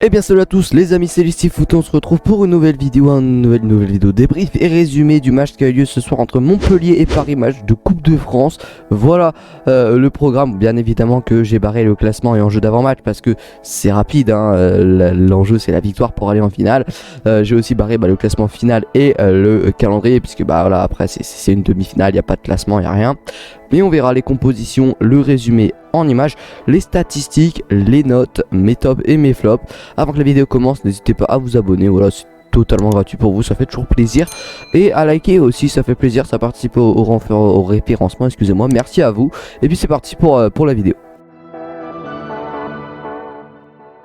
Eh bien salut à tous les amis, c'est Listifoot, on se retrouve pour une nouvelle vidéo, nouvelle vidéo débrief et résumé du match qui a eu lieu ce soir entre Montpellier et Paris, match de Coupe de France. Voilà le programme, bien évidemment que j'ai barré le classement et enjeu d'avant-match parce que c'est rapide, hein, l'enjeu c'est la victoire pour aller en finale. J'ai aussi barré le classement final et le calendrier puisque voilà, après c'est une demi-finale, il n'y a pas de classement, il n'y a rien. Mais on verra les compositions, le résumé en images, les statistiques, les notes, mes tops et mes flops. Avant que la vidéo commence, n'hésitez pas à vous abonner, voilà, c'est totalement gratuit pour vous, ça fait toujours plaisir. Et à liker aussi, ça fait plaisir, ça participe au référencement, excusez-moi, merci à vous. Et puis c'est parti pour la vidéo.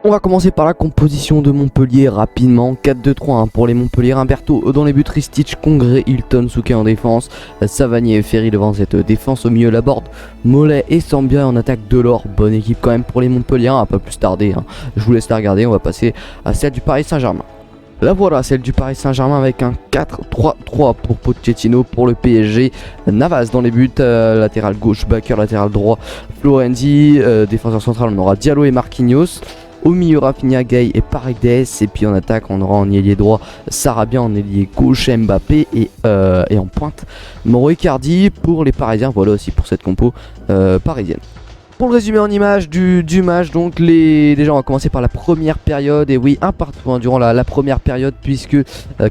On va commencer par la composition de Montpellier rapidement. 4-2-3-1 pour les Montpelliérains. Berthaud dans les buts, Ristich, Congré, Hilton, Souquet en défense, Savanier et Ferry devant cette défense. Au milieu Laborde, Mollet et Sambia en attaque. Delors, bonne équipe quand même pour les Montpelliérains, un peu plus tarder, hein. Je vous laisse la regarder, on va passer à celle du Paris Saint-Germain. La voilà, celle du Paris Saint-Germain avec un 4-3-3 pour Pochettino. Pour le PSG, Navas dans les buts, latéral gauche, Bakker, latéral droit, Florenzi, défenseur central, on aura Diallo et Marquinhos. Au milieu, Rafinha, Gay et Paredes. Et puis en attaque, on aura en ailier droit Sarabia, en ailier gauche Mbappé et en pointe Mauro Icardi pour les Parisiens. Voilà aussi pour cette compo parisienne. Pour le résumé en image du match, donc déjà on va commencer par la première période. Et oui, un partout hein, durant la première période, puisque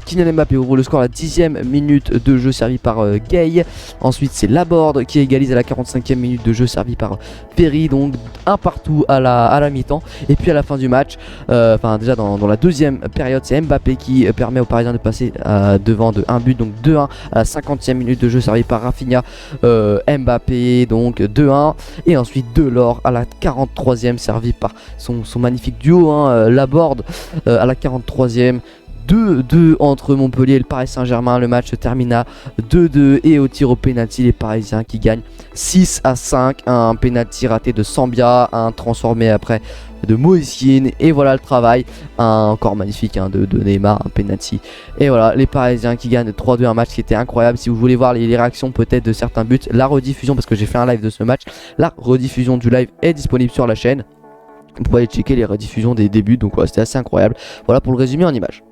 Kylian Mbappé ouvre le score à la 10e minute de jeu servi par Gay. Ensuite c'est Laborde qui égalise à la 45e minute de jeu servi par Ferry. Donc un partout à la mi-temps. Et puis à la fin du match, déjà dans la deuxième période, c'est Mbappé qui permet aux Parisiens de passer devant de 1 but, donc 2-1 à la 50e minute de jeu servi par Rafinha. Mbappé donc 2-1. Et ensuite Delors à la 43e servi par son magnifique duo hein, Laborde à la 43e. 2-2 entre Montpellier et le Paris Saint-Germain. Le match se termine à 2-2 et au tir au pénalty, les Parisiens qui gagnent 6-5. Un pénalty raté de Sambia, un transformé après de Moïskine. Et voilà le travail, encore magnifique hein, de Neymar, un pénalty. Et voilà les Parisiens qui gagnent 3-2, un match qui était incroyable. Si vous voulez voir les réactions peut-être de certains buts, la rediffusion, parce que j'ai fait un live de ce match, la rediffusion du live est disponible sur la chaîne. Vous pouvez aller checker les rediffusions des buts, donc voilà, c'était assez incroyable. Voilà pour le résumé en images.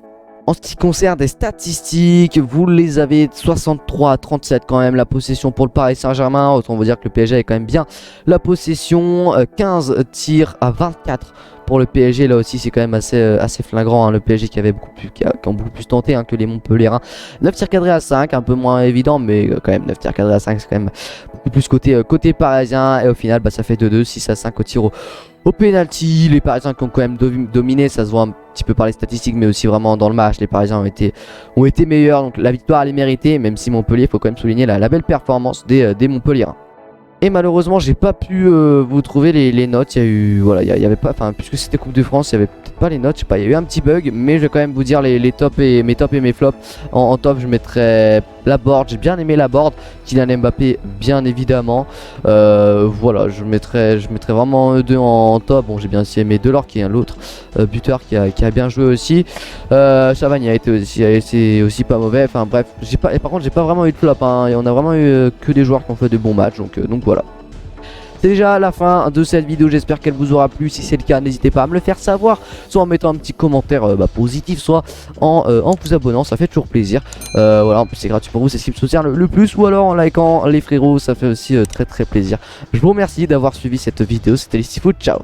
En ce qui concerne des statistiques, vous les avez 63-37 quand même la possession pour le Paris Saint-Germain. Autant vous dire que le PSG est quand même bien la possession. 15 tirs à 24 pour le PSG. Là aussi c'est quand même assez flagrant hein. Le PSG qui a beaucoup plus tenté hein, que les Montpelliérains. 9 tirs cadrés à 5, un peu moins évident, mais quand même 9 tirs cadrés à 5 c'est quand même beaucoup plus côté parisien. Et au final ça fait 2-2, 6-5 au tir au penalty. Les Parisiens qui ont quand même dominé, ça se voit un petit peu par les statistiques, mais aussi vraiment dans le match. Les Parisiens ont été meilleurs, donc la victoire elle est méritée, même si Montpellier, il faut quand même souligner la belle performance des Montpelliérains. Et malheureusement j'ai pas pu vous trouver les notes. Il y a eu, voilà, il y avait pas, puisque c'était Coupe de France, il y avait peut-être pas les notes, je sais pas, il y a eu un petit bug, mais je vais quand même vous dire mes tops et mes flops. En top je mettrais Laborde, j'ai bien aimé Laborde, Kylian Mbappé bien évidemment. Voilà, je mettrais vraiment eux deux en top. Bon, j'ai bien aussi aimé Delors qui est l'autre buteur qui a bien joué aussi. Savanier a été aussi pas mauvais. Enfin bref, par contre j'ai pas vraiment eu de flop hein, et on a vraiment eu que des joueurs qui ont fait de bons matchs, donc voilà. C'est déjà la fin de cette vidéo, j'espère qu'elle vous aura plu. Si c'est le cas, n'hésitez pas à me le faire savoir, soit en mettant un petit commentaire positif, soit en vous abonnant, ça fait toujours plaisir. Voilà, en plus c'est gratuit pour vous, c'est ce qui me soutient le plus, ou alors en likant les frérots, ça fait aussi très plaisir. Je vous remercie d'avoir suivi cette vidéo, c'était Listifoot, ciao.